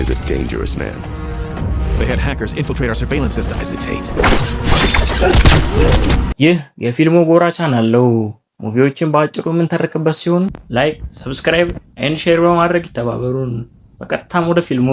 is a dangerous man. They had hackers infiltrate our surveillance system. Hesitate. ይህ የፊልሙ ጎራ ቻናል ነው። ሙቪዎችን በአጭሩ የምንተርክበት ሲሆን ላይክ፣ ሰብስክራይብ ኤንድ ሼር በማድረግ ይተባበሩን። በቀጥታም ወደ ፊልሙ።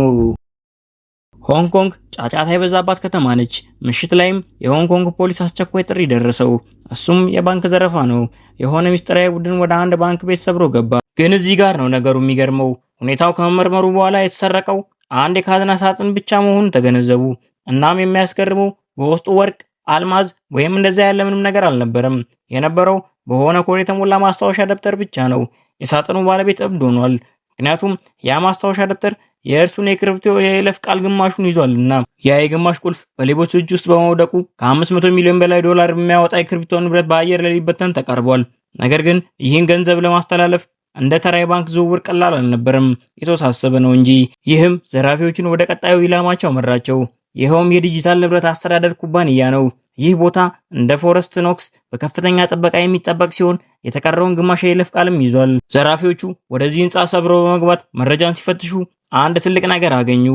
ሆንግ ኮንግ ጫጫታ የበዛባት ከተማ ነች። ምሽት ላይም የሆንግ ኮንግ ፖሊስ አስቸኳይ ጥሪ ደረሰው። እሱም የባንክ ዘረፋ ነው። የሆነ ሚስጥራዊ ቡድን ወደ አንድ ባንክ ቤት ሰብሮ ገባ። ግን እዚህ ጋር ነው ነገሩ የሚገርመው። ሁኔታው ከመመርመሩ በኋላ የተሰረቀው አንድ የካዝና ሳጥን ብቻ መሆኑን ተገነዘቡ። እናም የሚያስገርመው በውስጡ ወርቅ፣ አልማዝ ወይም እንደዛ ያለ ምንም ነገር አልነበረም። የነበረው በሆነ ኮድ የተሞላ ማስታወሻ ደብተር ብቻ ነው። የሳጥኑ ባለቤት እብድ ሆኗል። ምክንያቱም ያ ማስታወሻ ደብተር የእርሱን የክሪፕቶ የይለፍ ቃል ግማሹን ይዟልና። ያ የግማሽ ቁልፍ በሌቦች እጅ ውስጥ በመውደቁ ከ500 ሚሊዮን በላይ ዶላር የሚያወጣ የክሪፕቶ ንብረት በአየር ላይ ሊበተን ተቃርቧል። ነገር ግን ይህን ገንዘብ ለማስተላለፍ እንደ ተራ የባንክ ዝውውር ቀላል አልነበረም፣ የተወሳሰበ ነው እንጂ። ይህም ዘራፊዎችን ወደ ቀጣዩ ኢላማቸው መራቸው። ይኸውም የዲጂታል ንብረት አስተዳደር ኩባንያ ነው። ይህ ቦታ እንደ ፎረስት ኖክስ በከፍተኛ ጥበቃ የሚጠበቅ ሲሆን የተቀረውን ግማሽ የይለፍ ቃልም ይዟል። ዘራፊዎቹ ወደዚህ ህንፃ ሰብረው በመግባት መረጃን ሲፈትሹ አንድ ትልቅ ነገር አገኙ።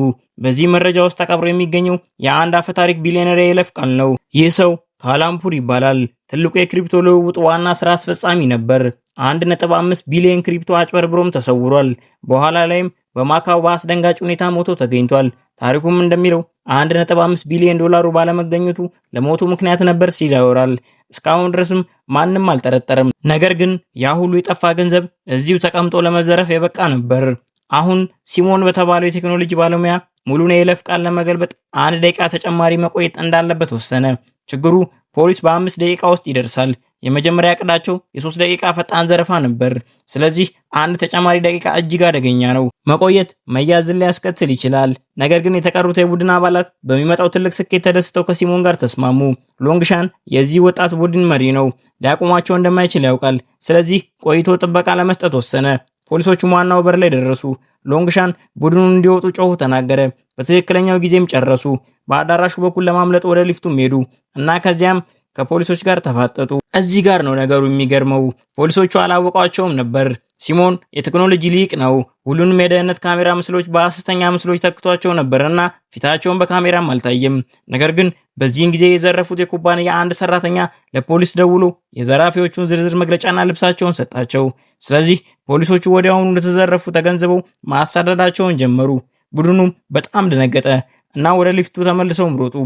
በዚህ መረጃ ውስጥ ተቀብሮ የሚገኘው የአንድ አፈ ታሪክ ቢሊዮነር የይለፍ ቃል ነው። ይህ ሰው ካላምፑር ይባላል። ትልቁ የክሪፕቶ ልውውጥ ዋና ስራ አስፈጻሚ ነበር። 1.5 ቢሊዮን ክሪፕቶ አጭበርብሮም ተሰውሯል። በኋላ ላይም በማካው በአስደንጋጭ ሁኔታ ሞቶ ተገኝቷል። ታሪኩም እንደሚለው 1.5 ቢሊዮን ዶላሩ ባለመገኘቱ ለሞቱ ምክንያት ነበር ሲል ያወራል። እስካሁን ድረስም ማንም አልጠረጠረም። ነገር ግን ያ ሁሉ የጠፋ ገንዘብ እዚሁ ተቀምጦ ለመዘረፍ የበቃ ነበር። አሁን ሲሞን በተባለው የቴክኖሎጂ ባለሙያ ሙሉን የይለፍ ቃል ለመገልበጥ 1 ደቂቃ ተጨማሪ መቆየት እንዳለበት ወሰነ። ችግሩ ፖሊስ በ5 ደቂቃ ውስጥ ይደርሳል። የመጀመሪያ ዕቅዳቸው የ3 ደቂቃ ፈጣን ዘረፋ ነበር። ስለዚህ አንድ ተጨማሪ ደቂቃ እጅግ አደገኛ ነው። መቆየት መያዝን ሊያስከትል ይችላል። ነገር ግን የተቀሩት የቡድን አባላት በሚመጣው ትልቅ ስኬት ተደስተው ከሲሞን ጋር ተስማሙ። ሎንግሻን የዚህ ወጣት ቡድን መሪ ነው። ሊያቆማቸው እንደማይችል ያውቃል። ስለዚህ ቆይቶ ጥበቃ ለመስጠት ወሰነ። ፖሊሶቹም ዋናው በር ላይ ደረሱ። ሎንግሻን ቡድኑን እንዲወጡ ጮሁ ተናገረ። በትክክለኛው ጊዜም ጨረሱ። በአዳራሹ በኩል ለማምለጥ ወደ ሊፍቱም ሄዱ እና ከዚያም ከፖሊሶች ጋር ተፋጠጡ። እዚህ ጋር ነው ነገሩ የሚገርመው። ፖሊሶቹ አላወቋቸውም ነበር። ሲሞን የቴክኖሎጂ ሊቅ ነው። ሁሉንም የደህንነት ካሜራ ምስሎች በሐሰተኛ ምስሎች ተክቷቸው ነበርና ፊታቸውን በካሜራም አልታየም። ነገር ግን በዚህን ጊዜ የዘረፉት የኩባንያ አንድ ሰራተኛ ለፖሊስ ደውሎ የዘራፊዎቹን ዝርዝር መግለጫና ልብሳቸውን ሰጣቸው። ስለዚህ ፖሊሶቹ ወዲያውኑ እንደተዘረፉ ተገንዝበው ማሳደዳቸውን ጀመሩ። ቡድኑም በጣም ደነገጠ እና ወደ ሊፍቱ ተመልሰው ሮጡ።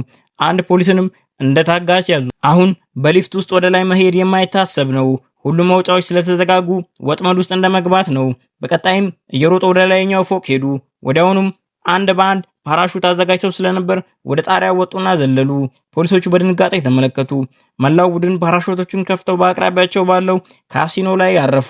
አንድ ፖሊስንም እንደ ታጋች ያዙ። አሁን በሊፍት ውስጥ ወደ ላይ መሄድ የማይታሰብ ነው። ሁሉም መውጫዎች ስለተዘጋጉ ወጥመድ ውስጥ እንደመግባት ነው። በቀጣይም እየሮጡ ወደ ላይኛው ፎቅ ሄዱ። ወዲያውኑም አንድ በአንድ ፓራሹት አዘጋጅተው ስለነበር ወደ ጣሪያው ወጡና ዘለሉ። ፖሊሶቹ በድንጋጤ ተመለከቱ። መላው ቡድን ፓራሹቶቹን ከፍተው በአቅራቢያቸው ባለው ካሲኖ ላይ ያረፉ።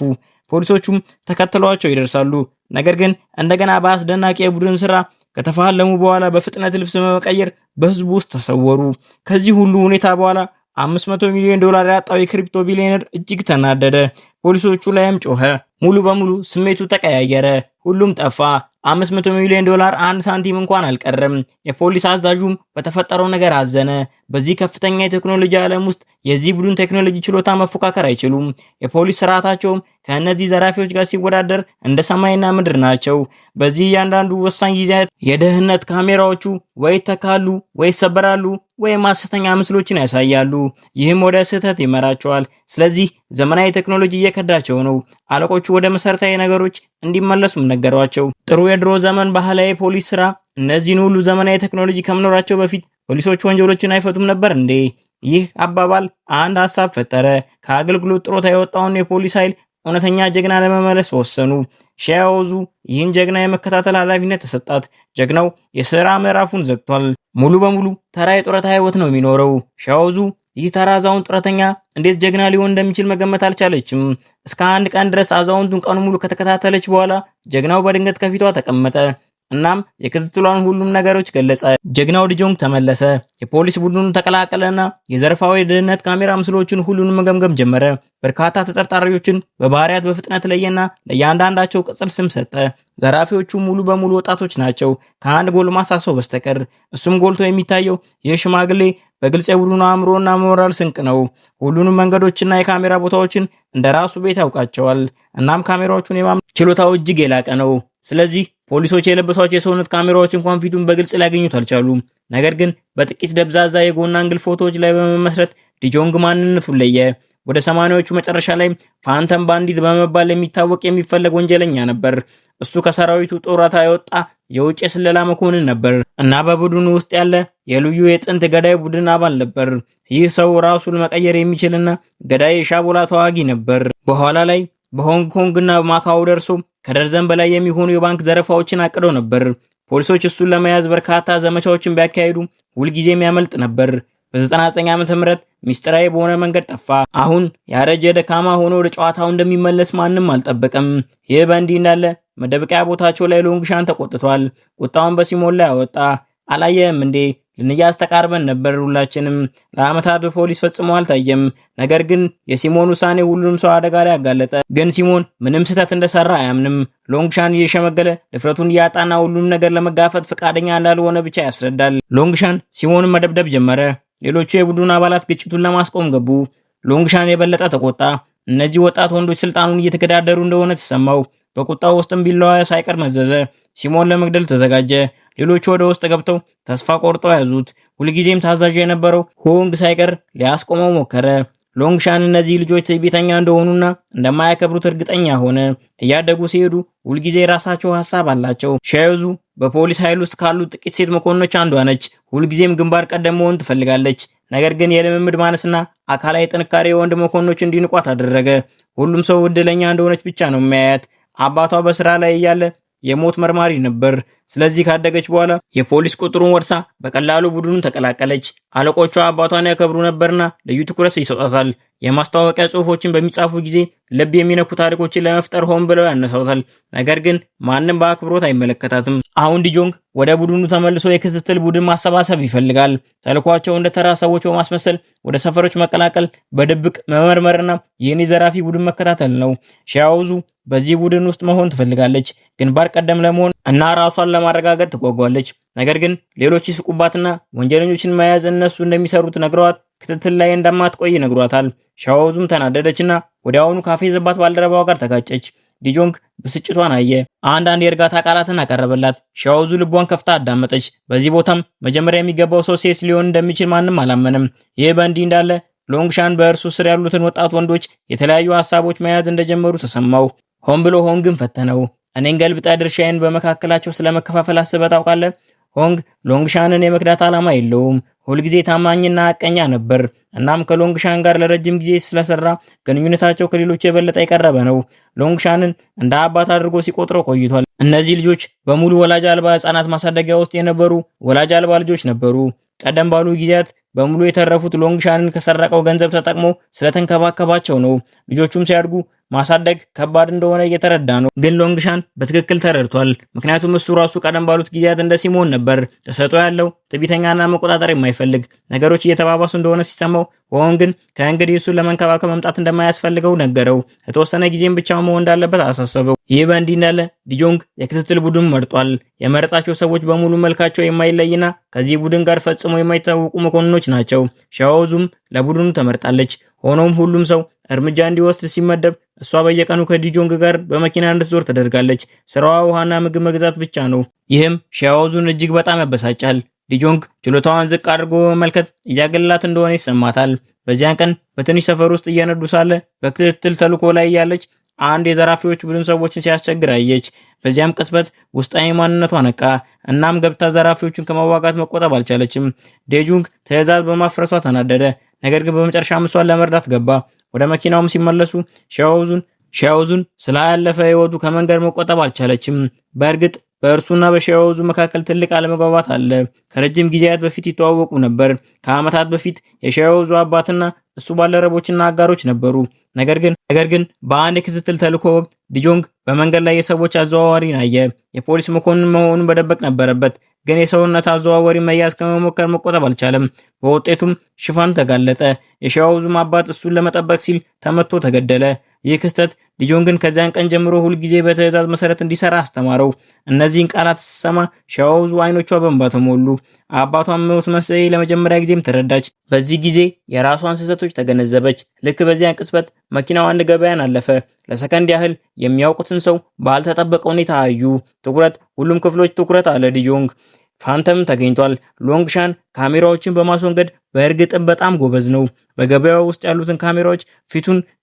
ፖሊሶቹም ተከትለዋቸው ይደርሳሉ። ነገር ግን እንደገና በአስደናቂ የቡድን ስራ ከተፋለሙ በኋላ በፍጥነት ልብስ በመቀየር በህዝቡ ውስጥ ተሰወሩ። ከዚህ ሁሉ ሁኔታ በኋላ 500 ሚሊዮን ዶላር ያጣው የክሪፕቶ ቢሊዮነር እጅግ ተናደደ። ፖሊሶቹ ላይም ጮኸ። ሙሉ በሙሉ ስሜቱ ተቀያየረ። ሁሉም ጠፋ። 500 ሚሊዮን ዶላር አንድ ሳንቲም እንኳን አልቀረም። የፖሊስ አዛዡም በተፈጠረው ነገር አዘነ። በዚህ ከፍተኛ የቴክኖሎጂ ዓለም ውስጥ የዚህ ቡድን ቴክኖሎጂ ችሎታ መፎካከር አይችሉም። የፖሊስ ስርዓታቸውም ከእነዚህ ዘራፊዎች ጋር ሲወዳደር እንደ ሰማይና ምድር ናቸው። በዚህ እያንዳንዱ ወሳኝ ጊዜያት የደህንነት ካሜራዎቹ ወይ ይተካሉ ወይ ይሰበራሉ ወይም ሐሰተኛ ምስሎችን ያሳያሉ። ይህም ወደ ስህተት ይመራቸዋል። ስለዚህ ዘመናዊ ቴክኖሎጂ እየከዳቸው ነው። አለቆቹ ወደ መሰረታዊ ነገሮች እንዲመለሱም ነገሯቸው። ጥሩ የድሮ ዘመን ባህላዊ ፖሊስ ስራ እነዚህን ሁሉ ዘመናዊ ቴክኖሎጂ ከመኖራቸው በፊት ፖሊሶች ወንጀሎችን አይፈቱም ነበር እንዴ? ይህ አባባል አንድ ሐሳብ ፈጠረ። ከአገልግሎት ጥሮታ የወጣውን የፖሊስ ኃይል እውነተኛ ጀግና ለመመለስ ወሰኑ። ሺያኦዙ ይህን ጀግና የመከታተል ኃላፊነት ተሰጣት። ጀግናው የሥራ ምዕራፉን ዘግቷል። ሙሉ በሙሉ ተራ የጡረታ ህይወት ነው የሚኖረው። ሺያኦዙ ይህ ተራ አዛውንት ጡረተኛ እንዴት ጀግና ሊሆን እንደሚችል መገመት አልቻለችም። እስከ አንድ ቀን ድረስ አዛውንቱን ቀኑ ሙሉ ከተከታተለች በኋላ ጀግናው በድንገት ከፊቷ ተቀመጠ። እናም የክትትሏን ሁሉም ነገሮች ገለጸ። ጀግናው ዲጆንግ ተመለሰ። የፖሊስ ቡድኑን ተቀላቀለና የዘርፋው የደህንነት ካሜራ ምስሎችን ሁሉንም መገምገም ጀመረ። በርካታ ተጠርጣሪዎችን በባህሪያት በፍጥነት ለየና ለእያንዳንዳቸው ቅጽል ስም ሰጠ። ዘራፊዎቹ ሙሉ በሙሉ ወጣቶች ናቸው ከአንድ ጎልማሳ ሰው በስተቀር። እሱም ጎልቶ የሚታየው ይህ ሽማግሌ በግልጽ የቡድኑ አእምሮና ሞራል ስንቅ ነው። ሁሉንም መንገዶችና የካሜራ ቦታዎችን እንደራሱ ቤት ያውቃቸዋል። እናም ካሜራዎቹን የማምለጥ ችሎታው እጅግ የላቀ ነው። ስለዚህ ፖሊሶች የለበሷቸው የሰውነት ካሜራዎች እንኳን ፊቱን በግልጽ ሊያገኙት አልቻሉም። ነገር ግን በጥቂት ደብዛዛ የጎን አንግል ፎቶዎች ላይ በመመስረት ዲጆንግ ማንነቱን ለየ። ወደ 80ዎቹ መጨረሻ ላይ ፋንተም ባንዲት በመባል የሚታወቅ የሚፈለግ ወንጀለኛ ነበር። እሱ ከሰራዊቱ ጡረታ የወጣ የውጭ የስለላ መኮንን ነበር እና በቡድኑ ውስጥ ያለ የልዩ የጥንት ገዳይ ቡድን አባል ነበር። ይህ ሰው ራሱን መቀየር የሚችልና ገዳይ የሻቦላ ተዋጊ ነበር። በኋላ ላይ በሆንግ ኮንግ እና በማካኦ ደርሶ ከደርዘን በላይ የሚሆኑ የባንክ ዘረፋዎችን አቅዶ ነበር። ፖሊሶች እሱን ለመያዝ በርካታ ዘመቻዎችን ቢያካሂዱ ሁልጊዜም ያመልጥ ነበር። በ99 ዓመተ ምህረት ሚስጥራዊ በሆነ መንገድ ጠፋ። አሁን ያረጀ ደካማ ሆኖ ወደ ጨዋታው እንደሚመለስ ማንም አልጠበቀም። ይህ በእንዲህ እንዳለ መደበቂያ ቦታቸው ላይ ሎንግሻን ተቆጥቷል። ቁጣውን በሲሞን ላይ አወጣ። አላየህም እንዴ? ልንያዝ ተቃርበን ነበር። ሁላችንም ለዓመታት በፖሊስ ፈጽሞ አልታየም። ነገር ግን የሲሞን ውሳኔ ሁሉንም ሰው አደጋ ላይ አጋለጠ። ግን ሲሞን ምንም ስህተት እንደሰራ አያምንም። ሎንግሻን እየሸመገለ ድፍረቱን እያጣና ሁሉም ነገር ለመጋፈጥ ፈቃደኛ እንዳልሆነ ብቻ ያስረዳል። ሎንግሻን ሲሞንን መደብደብ ጀመረ። ሌሎቹ የቡድኑ አባላት ግጭቱን ለማስቆም ገቡ። ሎንግሻን የበለጠ ተቆጣ። እነዚህ ወጣት ወንዶች ስልጣኑን እየተገዳደሩ እንደሆነ ተሰማው። በቁጣው ውስጥም ቢላዋ ሳይቀር መዘዘ። ሲሞን ለመግደል ተዘጋጀ። ሌሎቹ ወደ ውስጥ ገብተው ተስፋ ቆርጠው ያዙት። ሁልጊዜም ታዛዥ የነበረው ሆንግ ሳይቀር ሊያስቆመው ሞከረ። ሎንግሻን እነዚህ ልጆች ትዕቢተኛ እንደሆኑና እንደማያከብሩት እርግጠኛ ሆነ። እያደጉ ሲሄዱ ሁልጊዜ የራሳቸው ሐሳብ አላቸው። ሻዮዙ በፖሊስ ኃይል ውስጥ ካሉት ጥቂት ሴት መኮንኖች አንዷ ነች። ሁልጊዜም ግንባር ቀደም መሆን ትፈልጋለች። ነገር ግን የልምምድ ማነስና አካላዊ ጥንካሬ የወንድ መኮንኖች እንዲንቋት አደረገ። ሁሉም ሰው እድለኛ እንደሆነች ብቻ ነው የሚያያት። አባቷ በስራ ላይ እያለ የሞት መርማሪ ነበር። ስለዚህ ካደገች በኋላ የፖሊስ ቁጥሩን ወርሳ በቀላሉ ቡድኑን ተቀላቀለች። አለቆቿ አባቷን ያከብሩ ነበርና ልዩ ትኩረት ይሰጣታል። የማስታወቂያ ጽሑፎችን በሚጻፉ ጊዜ ልብ የሚነኩ ታሪኮችን ለመፍጠር ሆን ብለው ያነሳውታል። ነገር ግን ማንም በአክብሮት አይመለከታትም። አሁን ዲጆንግ ወደ ቡድኑ ተመልሶ የክትትል ቡድን ማሰባሰብ ይፈልጋል። ተልኳቸው እንደ ተራ ሰዎች በማስመሰል ወደ ሰፈሮች መቀላቀል፣ በድብቅ መመርመርና ይህን የዘራፊ ቡድን መከታተል ነው። ሻያውዙ በዚህ ቡድን ውስጥ መሆን ትፈልጋለች። ግንባር ቀደም ለመሆን እና ራሷን ለማረጋገጥ ትጓጓለች። ነገር ግን ሌሎች ይስቁባትና ወንጀለኞችን መያዝ እነሱ እንደሚሰሩት ነግረዋት ክትትል ላይ እንደማትቆይ ነግሯታል። ሻያውዙም ተናደደችና ወዲያውኑ ካፌዘባት ባልደረባዋ ጋር ተጋጨች። ዲጆንግ ብስጭቷን አየ። አንዳንድ የእርጋታ ቃላትን አቀረበላት። ሻያውዙ ልቧን ከፍታ አዳመጠች። በዚህ ቦታም መጀመሪያ የሚገባው ሰው ሴት ሊሆን እንደሚችል ማንም አላመነም። ይህ በእንዲህ እንዳለ ሎንግሻን በእርሱ ስር ያሉትን ወጣት ወንዶች የተለያዩ ሐሳቦች መያዝ እንደጀመሩ ተሰማው። ሆን ብሎ ሆንግን ፈተነው። እኔን ገልብጣ ድርሻዬን በመካከላቸው ስለመከፋፈል አስበህ ታውቃለህ? ሆንግ ሎንግሻንን የመክዳት ዓላማ የለውም። ሁልጊዜ ታማኝና አቀኛ ነበር። እናም ከሎንግሻን ጋር ለረጅም ጊዜ ስለሰራ ግንኙነታቸው ከሌሎቹ የበለጠ የቀረበ ነው። ሎንግሻንን እንደ አባት አድርጎ ሲቆጥረው ቆይቷል። እነዚህ ልጆች በሙሉ ወላጅ አልባ ሕፃናት ማሳደጊያ ውስጥ የነበሩ ወላጅ አልባ ልጆች ነበሩ። ቀደም ባሉ ጊዜያት በሙሉ የተረፉት ሎንግሻንን ከሰረቀው ገንዘብ ተጠቅሞ ስለተንከባከባቸው ነው። ልጆቹም ሲያድጉ ማሳደግ ከባድ እንደሆነ እየተረዳ ነው። ግን ሎንግሻን በትክክል ተረድቷል። ምክንያቱም እሱ ራሱ ቀደም ባሉት ጊዜያት እንደ ሲሞን ነበር። ተሰጥኦ ያለው ትዕቢተኛና መቆጣጠር የማይፈልግ። ነገሮች እየተባባሱ እንደሆነ ሲሰማው ሆን ግን ከእንግዲህ እሱን ለመንከባከብ መምጣት እንደማያስፈልገው ነገረው። የተወሰነ ጊዜም ብቻ መሆን እንዳለበት አሳሰበው። ይህ በእንዲህ እንዳለ ዲጆንግ የክትትል ቡድን መርጧል። የመረጣቸው ሰዎች በሙሉ መልካቸው የማይለይና ከዚህ ቡድን ጋር ፈጽሞ የማይታወቁ መኮንኖች ናቸው። ሻያውዙም ለቡድኑ ተመርጣለች። ሆኖም ሁሉም ሰው እርምጃ እንዲወስድ ሲመደብ እሷ በየቀኑ ከዲጆንግ ጋር በመኪና እንድትዞር ተደርጋለች። ስራዋ ውሃና ምግብ መግዛት ብቻ ነው። ይህም ሻያውዙን እጅግ በጣም ያበሳጫል። ዲጆንግ ችሎታዋን ዝቅ አድርጎ በመመልከት እያገለላት እንደሆነ ይሰማታል። በዚያን ቀን በትንሽ ሰፈር ውስጥ እየነዱ ሳለ በክትትል ተልዕኮ ላይ ያለች አንድ የዘራፊዎች ቡድን ሰዎችን ሲያስቸግር አየች። በዚያም ቅጽበት ውስጣዊ ማንነቷ ነቃ። እናም ገብታ ዘራፊዎቹን ከመዋጋት መቆጠብ አልቻለችም። ዴጁንግ ትዕዛዝ በማፍረሷ ተናደደ። ነገር ግን በመጨረሻ እሷን ለመርዳት ገባ። ወደ መኪናውም ሲመለሱ ሻያውዙን ስላለፈ ህይወቱ ከመንገድ መቆጠብ አልቻለችም። በእርግጥ በእርሱና በሻያውዙ መካከል ትልቅ አለመግባባት አለ። ከረጅም ጊዜያት በፊት ይተዋወቁ ነበር። ከዓመታት በፊት የሻያውዙ አባትና እሱ ባልደረቦችና አጋሮች ነበሩ። ነገር ግን በአንድ የክትትል ተልዕኮ ወቅት ዲጆንግ በመንገድ ላይ የሰዎች አዘዋዋሪን አየ። የፖሊስ መኮንን መሆኑን መደበቅ ነበረበት፣ ግን የሰውነት አዘዋዋሪ መያዝ ከመሞከር መቆጠብ አልቻለም። በውጤቱም ሽፋን ተጋለጠ። የሻኦዙም አባት እሱን ለመጠበቅ ሲል ተመቶ ተገደለ። ይህ ክስተት ዲጆንግን ከዚያን ቀን ጀምሮ ሁልጊዜ በትዕዛዝ መሰረት እንዲሰራ አስተማረው። እነዚህን ቃላት ስትሰማ ሻኦዙ አይኖቿ በእንባ ተሞሉ። አባቷን ሞት መንስኤ ለመጀመሪያ ጊዜም ተረዳች። በዚህ ጊዜ የራሷን ስህተቶች ተገነዘበች። ልክ በዚያን ቅጽበት መኪናው አንድ ገበያን አለፈ። ለሰከንድ ያህል የሚያውቁትን ሰው ባልተጠበቀ ሁኔታ አዩ። ሁሉም ክፍሎች ትኩረት አለ ዲጆንግ። ፋንተም ተገኝቷል። ሎንግሻን ካሜራዎችን በማስወገድ በእርግጥም በጣም ጎበዝ ነው። በገበያው ውስጥ ያሉትን ካሜራዎች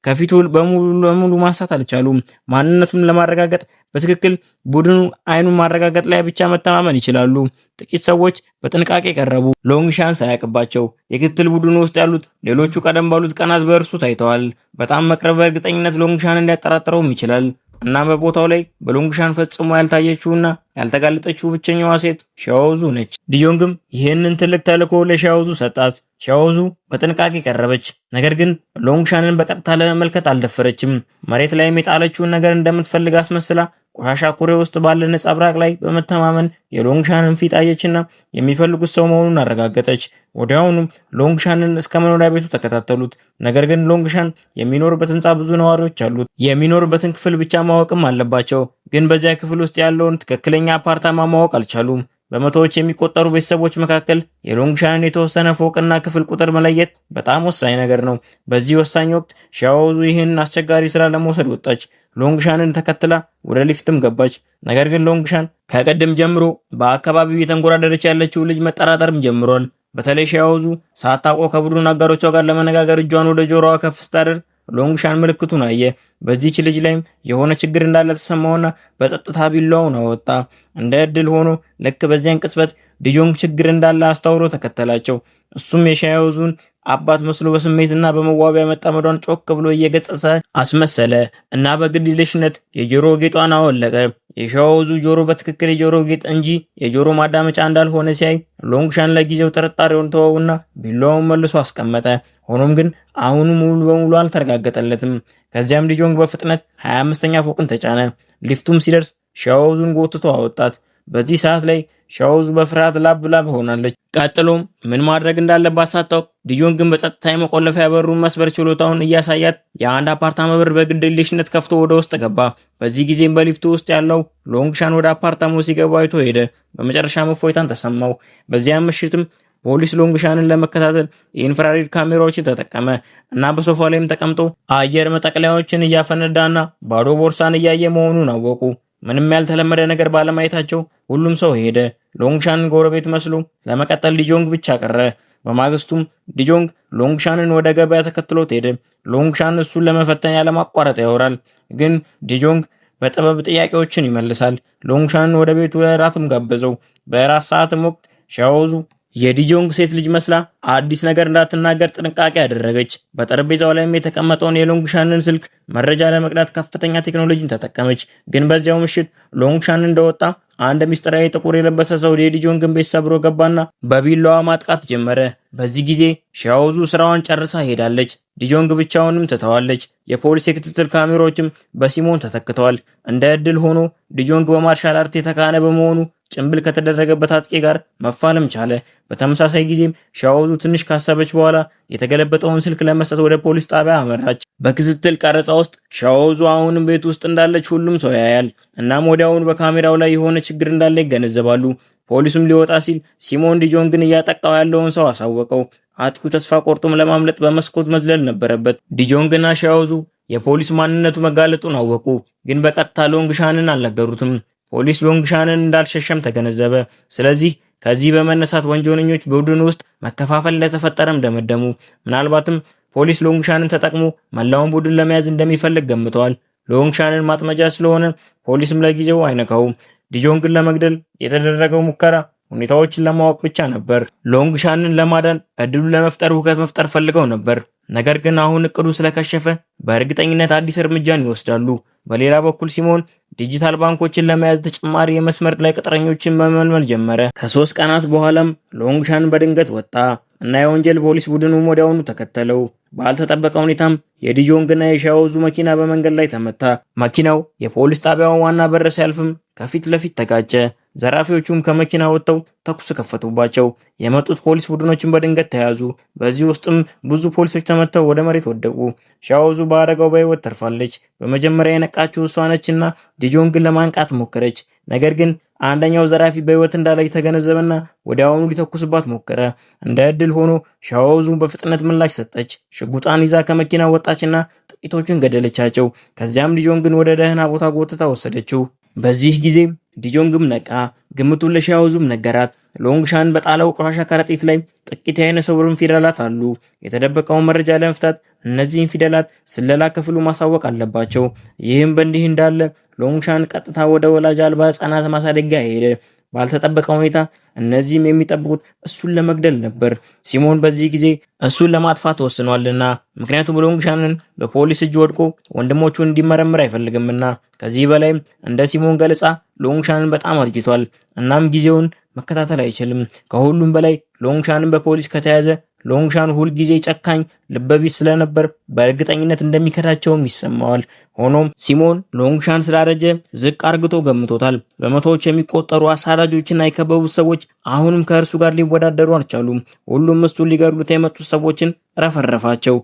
ከፊቱ በሙሉ ማንሳት አልቻሉም። ማንነቱን ለማረጋገጥ በትክክል ቡድኑ አይኑን ማረጋገጥ ላይ ብቻ መተማመን ይችላሉ። ጥቂት ሰዎች በጥንቃቄ ቀረቡ፣ ሎንግሻን ሳያውቅባቸው። የክትትል ቡድኑ ውስጥ ያሉት ሌሎቹ ቀደም ባሉት ቀናት በእርሱ ታይተዋል። በጣም መቅረብ በእርግጠኝነት ሎንግሻን እንዲያጠራጥረውም ይችላል። እና በቦታው ላይ በሎንግሻን ፈጽሞ ያልታየችውና ያልተጋለጠችው ብቸኛዋ ሴት ሻኦዙ ነች። ዲጆንግም ይህንን ትልቅ ተልዕኮ ለሻኦዙ ሰጣት። ሻኦዙ በጥንቃቄ ቀረበች፣ ነገር ግን ሎንግሻንን በቀጥታ ለመመልከት አልደፈረችም። መሬት ላይም የጣለችውን ነገር እንደምትፈልግ አስመስላ ቆሻሻ ኩሬ ውስጥ ባለ ነጸብራቅ ላይ በመተማመን የሎንግሻንን ፊት አየችና የሚፈልጉት ሰው መሆኑን አረጋገጠች። ወዲያውኑም ሎንግሻንን እስከ መኖሪያ ቤቱ ተከታተሉት። ነገር ግን ሎንግሻን የሚኖርበት ህንፃ ብዙ ነዋሪዎች አሉት። የሚኖርበትን ክፍል ብቻ ማወቅም አለባቸው። ግን በዚያ ክፍል ውስጥ ያለውን ትክክለኛ አፓርታማ ማወቅ አልቻሉም። በመቶዎች የሚቆጠሩ ቤተሰቦች መካከል የሎንግሻንን የተወሰነ ፎቅና ክፍል ቁጥር መለየት በጣም ወሳኝ ነገር ነው። በዚህ ወሳኝ ወቅት ሻኦዙ ይህን አስቸጋሪ ስራ ለመውሰድ ወጣች። ሎንግሻንን ተከትላ ወደ ሊፍትም ገባች። ነገር ግን ሎንግሻን ከቀደም ጀምሮ በአካባቢው የተንጎራደረች ያለችው ልጅ መጠራጠርም ጀምሯል። በተለይ ሻኦዙ ሳታውቀው ከቡድን አጋሮቿ ጋር ለመነጋገር እጇን ወደ ጆሮዋ ከፍ ስታደርግ ሎንግሻን ምልክቱን አየ። በዚህች ልጅ ላይም የሆነ ችግር እንዳለ ተሰማውና በጸጥታ ቢላውን አወጣ። እንደ ዕድል ሆኖ ልክ በዚያን ቅጽበት ዲጆንግ ችግር እንዳለ አስተውሎ ተከተላቸው። እሱም የሻኦዙን አባት መስሎ በስሜትና በመዋቢያ መጠመዷን ጮክ ብሎ እየገጸሰ አስመሰለ እና በግድየለሽነት የጆሮ ጌጧን አወለቀ። የሻኦዙ ጆሮ በትክክል የጆሮ ጌጥ እንጂ የጆሮ ማዳመጫ እንዳልሆነ ሲያይ ሎንግሻን ለጊዜው ጥርጣሬውን ተወውና ቢላውን መልሶ አስቀመጠ። ሆኖም ግን አሁኑ ሙሉ በሙሉ አልተረጋገጠለትም። ከዚያም ዲጆንግ በፍጥነት 25ኛ ፎቅን ተጫነ። ሊፍቱም ሲደርስ ሻኦዙን ጎትቶ አወጣት። በዚህ ሰዓት ላይ ሻኦዙ በፍርሃት ላብ ሆናለች። ቀጥሎም ምን ማድረግ እንዳለባት ሳታውቅ ዲጆንግን በጸጥታ የመቆለፊያ በሩን መስበር ችሎታውን እያሳያት የአንድ አፓርታማ በር በግድየለሽነት ከፍቶ ወደ ውስጥ ገባ። በዚህ ጊዜም በሊፍቱ ውስጥ ያለው ሎንግሻን ወደ አፓርታማው ሲገባ አይቶ ሄደ። በመጨረሻም እፎይታን ተሰማው። በዚያም ምሽትም ፖሊስ ሎንግሻንን ለመከታተል የኢንፍራሬድ ካሜራዎችን ተጠቀመ እና በሶፋ ላይም ተቀምጦ አየር መጠቅለያዎችን እያፈነዳና ባዶ ቦርሳን እያየ መሆኑን አወቁ። ምንም ያልተለመደ ነገር ባለማየታቸው ሁሉም ሰው ሄደ። ሎንግሻንን ጎረቤት መስሎ ለመቀጠል ዲጆንግ ብቻ ቀረ። በማግስቱም ዲጆንግ ሎንግሻንን ወደ ገበያ ተከትሎት ሄደ። ሎንግሻን እሱን ለመፈተን ያለማቋረጥ ያወራል፣ ግን ዲጆንግ በጥበብ ጥያቄዎችን ይመልሳል። ሎንግሻንን ወደ ቤቱ እራትም ጋበዘው። በእራት ሰዓትም ወቅት ሻኦዙ የዲጆንግ ሴት ልጅ መስላ አዲስ ነገር እንዳትናገር ጥንቃቄ አደረገች። በጠረጴዛው ላይም የተቀመጠውን የሎንግሻንን ስልክ መረጃ ለመቅዳት ከፍተኛ ቴክኖሎጂን ተጠቀመች። ግን በዚያው ምሽት ሎንግሻን እንደወጣ አንድ ሚስጥራዊ ጥቁር የለበሰ ሰው የዲጆንግን ቤት ሰብሮ ገባና በቢላዋ ማጥቃት ጀመረ። በዚህ ጊዜ ሻኦዙ ስራዋን ጨርሳ ሄዳለች። ዲጆንግ ብቻውንም ትተዋለች። የፖሊስ የክትትል ካሜራዎችም በሲሞን ተተክተዋል። እንደ ዕድል ሆኖ ዲጆንግ በማርሻል አርት የተካነ በመሆኑ ጭንብል ከተደረገበት አጥቂ ጋር መፋለም ቻለ። በተመሳሳይ ጊዜም ሻኦዙ ትንሽ ካሰበች በኋላ የተገለበጠውን ስልክ ለመስጠት ወደ ፖሊስ ጣቢያ አመራች። በክትትል ቀረጻ ውስጥ ሻኦዙ አሁንም ቤት ውስጥ እንዳለች ሁሉም ሰው ያያል። እናም ወዲያውኑ በካሜራው ላይ የሆነ ችግር እንዳለ ይገነዘባሉ። ፖሊሱም ሊወጣ ሲል ሲሞን ዲጆንግን እያጠቃው ያለውን ሰው አሳወቀው። አጥቂው ተስፋ ቆርጦም ለማምለጥ በመስኮት መዝለል ነበረበት። ዲጆንግና ሻኦዙ የፖሊስ ማንነቱ መጋለጡን አወቁ፣ ግን በቀጥታ ሎንግሻንን አልነገሩትም። ፖሊስ ሎንግሻንን እንዳልሸሸም ተገነዘበ። ስለዚህ ከዚህ በመነሳት ወንጀለኞች ቡድን ውስጥ መከፋፈል እንደተፈጠረም ደመደሙ። ምናልባትም ፖሊስ ሎንግሻንን ተጠቅሞ መላውን ቡድን ለመያዝ እንደሚፈልግ ገምተዋል። ሎንግሻንን ማጥመጃ ስለሆነ ፖሊስም ለጊዜው አይነካውም። ዲጆንግን ለመግደል የተደረገው ሙከራ ሁኔታዎችን ለማወቅ ብቻ ነበር። ሎንግሻንን ለማዳን እድሉን ለመፍጠር ሁከት መፍጠር ፈልገው ነበር። ነገር ግን አሁን እቅዱ ስለከሸፈ በእርግጠኝነት አዲስ እርምጃን ይወስዳሉ። በሌላ በኩል ሲሞን ዲጂታል ባንኮችን ለመያዝ ተጨማሪ የመስመር ላይ ቅጥረኞችን መመልመል ጀመረ። ከ3 ቀናት በኋላም ሎንግሻን በድንገት ወጣ እና የወንጀል ፖሊስ ቡድኑ ወዲያውኑ ተከተለው። ባልተጠበቀ ሁኔታም የዲጆንግና የሻኦዙ መኪና በመንገድ ላይ ተመታ። መኪናው የፖሊስ ጣቢያውን ዋና በር ሲያልፍም ከፊት ለፊት ተጋጨ። ዘራፊዎቹም ከመኪና ወጥተው ተኩስ ከፈቱባቸው። የመጡት ፖሊስ ቡድኖችን በድንገት ተያዙ። በዚህ ውስጥም ብዙ ፖሊሶች ተመተው ወደ መሬት ወደቁ። ሻኦዙ በአደጋው በህይወት ተርፋለች። በመጀመሪያ የነቃችው እሷ ነችና ዲጆንግን ለማንቃት ሞከረች። ነገር ግን አንደኛው ዘራፊ በህይወት እንዳለ ተገነዘበና ወዲያውኑ ሊተኩስባት ሞከረ። እንደ ዕድል ሆኖ ሻኦዙ በፍጥነት ምላሽ ሰጠች። ሽጉጣን ይዛ ከመኪና ወጣችና ጥቂቶቹን ገደለቻቸው። ከዚያም ዲጆንግን ወደ ደህና ቦታ ጎትታ ወሰደችው። በዚህ ጊዜ ዲጆንግም ነቃ። ግምቱን ለሻኦዙም ነገራት። ሎንግሻን በጣለው ቆሻሻ ከረጢት ላይ ጥቂት የአይነ ስውር ፊደላት አሉ። የተደበቀውን መረጃ ለመፍታት እነዚህን ፊደላት ስለላ ክፍሉ ማሳወቅ አለባቸው። ይህም በእንዲህ እንዳለ ሎንግሻን ቀጥታ ወደ ወላጅ አልባ ህጻናት ማሳደጊያ ሄደ። ባልተጠበቀ ሁኔታ እነዚህም የሚጠብቁት እሱን ለመግደል ነበር። ሲሞን በዚህ ጊዜ እሱን ለማጥፋት ወስኗልና፣ ምክንያቱም ሎንግሻንን በፖሊስ እጅ ወድቆ ወንድሞቹን እንዲመረምር አይፈልግምና። ከዚህ በላይ እንደ ሲሞን ገለጻ ሎንግሻንን በጣም አርጅቷል። እናም ጊዜውን መከታተል አይችልም። ከሁሉም በላይ ሎንግሻንን በፖሊስ ከተያዘ ሎንግሻን ሁል ጊዜ ጨካኝ ልበቢስ ስለነበር በእርግጠኝነት እንደሚከዳቸውም ይሰማዋል። ሆኖም ሲሞን ሎንግሻን ስላረጀ ዝቅ አርግቶ ገምቶታል። በመቶዎች የሚቆጠሩ አሳዳጆችና የከበቡት ሰዎች አሁንም ከእርሱ ጋር ሊወዳደሩ አልቻሉም። ሁሉም እሱን ሊገድሉት የመጡት ሰዎችን ረፈረፋቸው።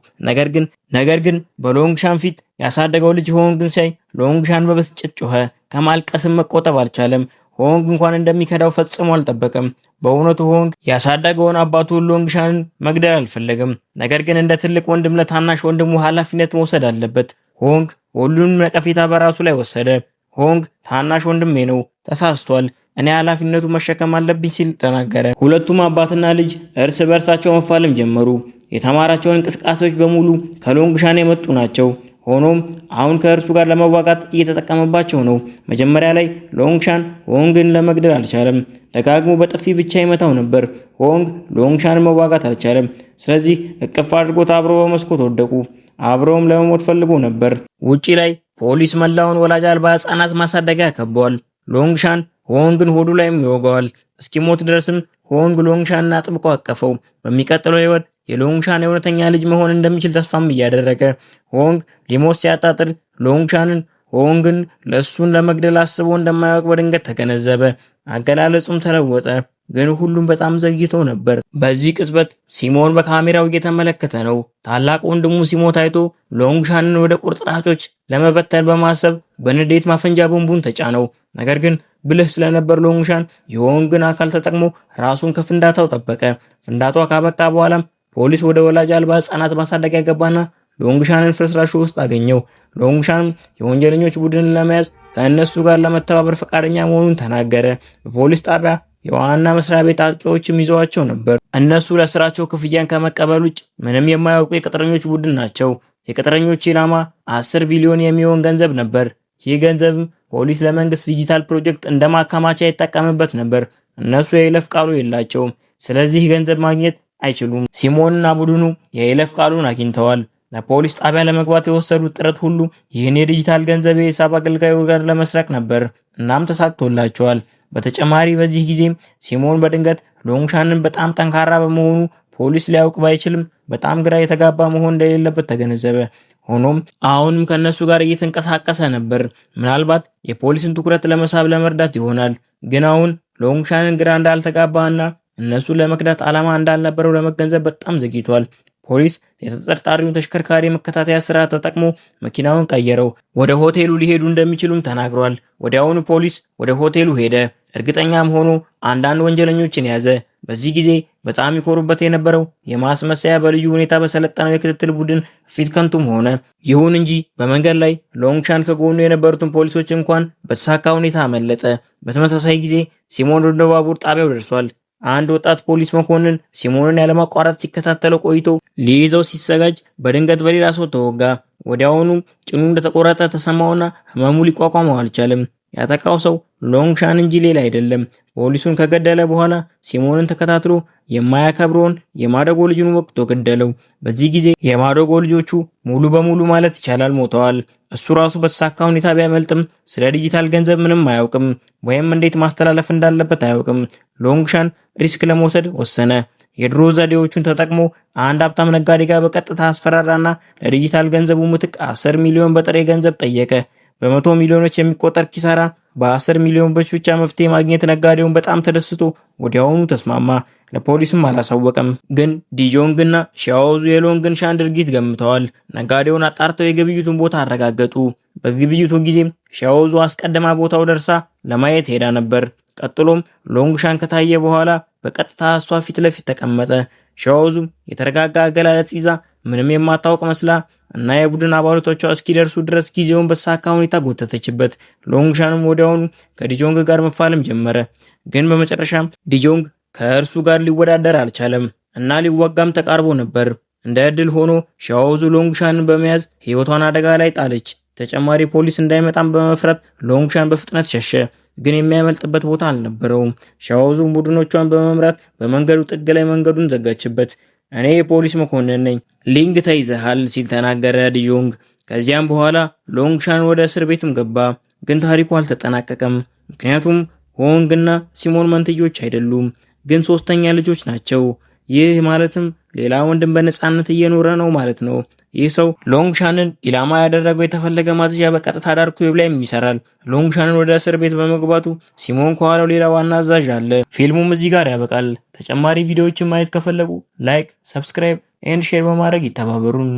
ነገር ግን በሎንግሻን ፊት ያሳደገው ልጅ ሆንግን ሲያይ ሎንግሻን በብስጭት ጮኸ። ከማልቀስም መቆጠብ አልቻለም። ሆንግ እንኳን እንደሚከዳው ፈጽሞ አልጠበቀም። በእውነቱ ሆንግ ያሳደገውን አባቱን ሎንግሻንን መግደል አልፈለገም። ነገር ግን እንደ ትልቅ ወንድም ለታናሽ ወንድሙ ኃላፊነት መውሰድ አለበት። ሆንግ ሁሉንም ነቀፌታ በራሱ ላይ ወሰደ። ሆንግ ታናሽ ወንድሜ ነው፣ ተሳስቷል፣ እኔ ኃላፊነቱ መሸከም አለብኝ ሲል ተናገረ። ሁለቱም አባትና ልጅ እርስ በርሳቸው መፋለም ጀመሩ። የተማራቸውን እንቅስቃሴዎች በሙሉ ከሎንግሻን የመጡ ናቸው። ሆኖም አሁን ከእርሱ ጋር ለመዋጋት እየተጠቀመባቸው ነው። መጀመሪያ ላይ ሎንግሻን ሆንግን ለመግደል አልቻለም። ደጋግሞ በጥፊ ብቻ ይመታው ነበር። ሆንግ ሎንግሻን መዋጋት አልቻለም። ስለዚህ እቅፍ አድርጎት አብረው በመስኮት ወደቁ። አብረውም ለመሞት ፈልጎ ነበር። ውጪ ላይ ፖሊስ መላውን ወላጅ አልባ ህጻናት ማሳደጊያ ከበዋል። ሎንግሻን ሆንግን ሆዱ ላይም ይወጋዋል። እስኪሞት ድረስም ሆንግ ሎንግሻንን አጥብቆ አቀፈው። በሚቀጥለው ህይወት የሎንግሻን የእውነተኛ ልጅ መሆን እንደሚችል ተስፋም እያደረገ ሆንግ ሊሞት ሲያጣጥር ሎንግሻንን ሆንግን ለሱን ለመግደል አስቦ እንደማያውቅ በድንገት ተገነዘበ። አገላለጹም ተለወጠ። ግን ሁሉም በጣም ዘግይቶ ነበር። በዚህ ቅጽበት ሲሞን በካሜራው እየተመለከተ ነው። ታላቅ ወንድሙ ሲሞት አይቶ ሎንግሻንን ወደ ቁርጥራጮች ለመበተን በማሰብ በንዴት ማፈንጃ ቦምቡን ተጫነው። ነገር ግን ብልህ ስለነበር ሎንግሻን የሆንግን አካል ተጠቅሞ ራሱን ከፍንዳታው ጠበቀ። ፍንዳታው ካበቃ በኋላም ፖሊስ ወደ ወላጅ አልባ ህጻናት ማሳደጊያ ገባና ሎንግሻንን ፍርስራሹ ውስጥ አገኘው። ሎንግሻን የወንጀለኞች ቡድንን ለመያዝ ከእነሱ ጋር ለመተባበር ፈቃደኛ መሆኑን ተናገረ። በፖሊስ ጣቢያ የዋና መስሪያ ቤት አጥቂዎችም ይዘዋቸው ነበር። እነሱ ለስራቸው ክፍያን ከመቀበል ውጭ ምንም የማያውቁ የቅጥረኞች ቡድን ናቸው። የቅጥረኞች ኢላማ 10 ቢሊዮን የሚሆን ገንዘብ ነበር። ይህ ገንዘብም ፖሊስ ለመንግስት ዲጂታል ፕሮጀክት እንደ ማከማቻ ይጠቀምበት ነበር። እነሱ የይለፍ ቃሉ የላቸውም። ስለዚህ ገንዘብ ማግኘት አይችሉም። ሲሞንና ቡድኑ የይለፍ ቃሉን አግኝተዋል። ለፖሊስ ጣቢያ ለመግባት የወሰዱት ጥረት ሁሉ ይህን የዲጂታል ገንዘብ የሂሳብ አገልጋዩ ጋር ለመስረቅ ነበር። እናም ተሳክቶላቸዋል። በተጨማሪ በዚህ ጊዜም ሲሞን በድንገት ሎንግሻንን በጣም ጠንካራ በመሆኑ ፖሊስ ሊያውቅ ባይችልም በጣም ግራ የተጋባ መሆን እንደሌለበት ተገነዘበ። ሆኖም አሁንም ከነሱ ጋር እየተንቀሳቀሰ ነበር። ምናልባት የፖሊስን ትኩረት ለመሳብ ለመርዳት ይሆናል። ግን አሁን ሎንግሻንን ግራ እንዳልተጋባና እነሱን ለመክዳት ዓላማ እንዳልነበረው ለመገንዘብ በጣም ዘግይቷል። ፖሊስ የተጠርጣሪውን ተሽከርካሪ መከታተያ ስራ ተጠቅሞ መኪናውን ቀየረው። ወደ ሆቴሉ ሊሄዱ እንደሚችሉም ተናግሯል። ወዲያውኑ ፖሊስ ወደ ሆቴሉ ሄደ። እርግጠኛም ሆኖ አንዳንድ ወንጀለኞችን ያዘ። በዚህ ጊዜ በጣም ይኮሩበት የነበረው የማስመሰያ በልዩ ሁኔታ በሰለጠነው የክትትል ቡድን ፊት ከንቱም ሆነ። ይሁን እንጂ በመንገድ ላይ ሎንግሻን ከጎኑ የነበሩትን ፖሊሶች እንኳን በተሳካ ሁኔታ አመለጠ። በተመሳሳይ ጊዜ ሲሞን ወደ ባቡር ጣቢያው ደርሷል። አንድ ወጣት ፖሊስ መኮንን ሲሞንን ያለማቋረጥ ሲከታተለው ቆይቶ ሊይዘው ሲዘጋጅ በድንገት በሌላ ሰው ተወጋ። ወዲያውኑ ጭኑ እንደተቆረጠ ተሰማውና ህመሙ ሊቋቋመው አልቻለም። ያጠቃው ሰው ሎንግሻን እንጂ ሌላ አይደለም። ፖሊሱን ከገደለ በኋላ ሲሞንን ተከታትሎ የማያከብረውን የማደጎ ልጁን ወቅቶ ገደለው። በዚህ ጊዜ የማደጎ ልጆቹ ሙሉ በሙሉ ማለት ይቻላል ሞተዋል። እሱ ራሱ በተሳካ ሁኔታ ቢያመልጥም ስለ ዲጂታል ገንዘብ ምንም አያውቅም፣ ወይም እንዴት ማስተላለፍ እንዳለበት አያውቅም። ሎንግሻን ሪስክ ለመውሰድ ወሰነ። የድሮ ዘዴዎቹን ተጠቅሞ አንድ ሀብታም ነጋዴ ጋር በቀጥታ አስፈራራና ለዲጂታል ገንዘቡ ምትክ 10 ሚሊዮን በጥሬ ገንዘብ ጠየቀ። በመቶ ሚሊዮኖች የሚቆጠር ኪሳራ በ10 ሚሊዮን ብቻ መፍትሄ ማግኘት ነጋዴውን በጣም ተደስቶ ወዲያውኑ ተስማማ። ለፖሊስም አላሳወቀም። ግን ዲጆንግ እና ሻኦዙ የሎንግሻን ድርጊት ገምተዋል። ነጋዴውን አጣርተው የግብይቱን ቦታ አረጋገጡ። በግብይቱ ጊዜ ሻኦዙ አስቀድማ ቦታው ደርሳ ለማየት ሄዳ ነበር። ቀጥሎም ሎንግሻን ከታየ በኋላ በቀጥታ እሷ ፊት ለፊት ተቀመጠ። ሻኦዙ የተረጋጋ አገላለጽ ይዛ ምንም የማታውቅ መስላ እና የቡድን አባላቶቿ እስኪደርሱ ድረስ ጊዜውን በተሳካ ሁኔታ ጎተተችበት። ሎንግሻንም ወዲያውኑ ከዲጆንግ ጋር መፋለም ጀመረ። ግን በመጨረሻም ዲጆንግ ከእርሱ ጋር ሊወዳደር አልቻለም እና ሊወጋም ተቃርቦ ነበር። እንደ ዕድል ሆኖ ሻኦዙ ሎንግሻንን በመያዝ ሕይወቷን አደጋ ላይ ጣለች። ተጨማሪ ፖሊስ እንዳይመጣም በመፍራት ሎንግሻን በፍጥነት ሸሸ። ግን የሚያመልጥበት ቦታ አልነበረውም። ሻኦዙ ቡድኖቿን በመምራት በመንገዱ ጥግ ላይ መንገዱን ዘጋችበት። እኔ የፖሊስ መኮንን ነኝ፣ ሊንግ ተይዘሃል ሲል ተናገረ ዲጆንግ። ከዚያም በኋላ ሎንግሻን ወደ እስር ቤትም ገባ። ግን ታሪኩ አልተጠናቀቀም። ምክንያቱም ሆንግ እና ሲሞን መንትዮች አይደሉም፣ ግን ሶስተኛ ልጆች ናቸው። ይህ ማለትም ሌላ ወንድም በነፃነት እየኖረ ነው ማለት ነው። ይህ ሰው ሎንግሻንን ኢላማ ያደረገው የተፈለገ ማዝዣ በቀጥታ ዳርክ ዌብ ላይ ይሰራል። ሎንግሻንን ወደ እስር ቤት በመግባቱ ሲሞን ከኋላው ሌላ ዋና አዛዥ አለ። ፊልሙም እዚህ ጋር ያበቃል። ተጨማሪ ቪዲዮዎችን ማየት ከፈለጉ ላይክ፣ ሰብስክራይብ ኤንድ ሼር በማድረግ ይተባበሩን።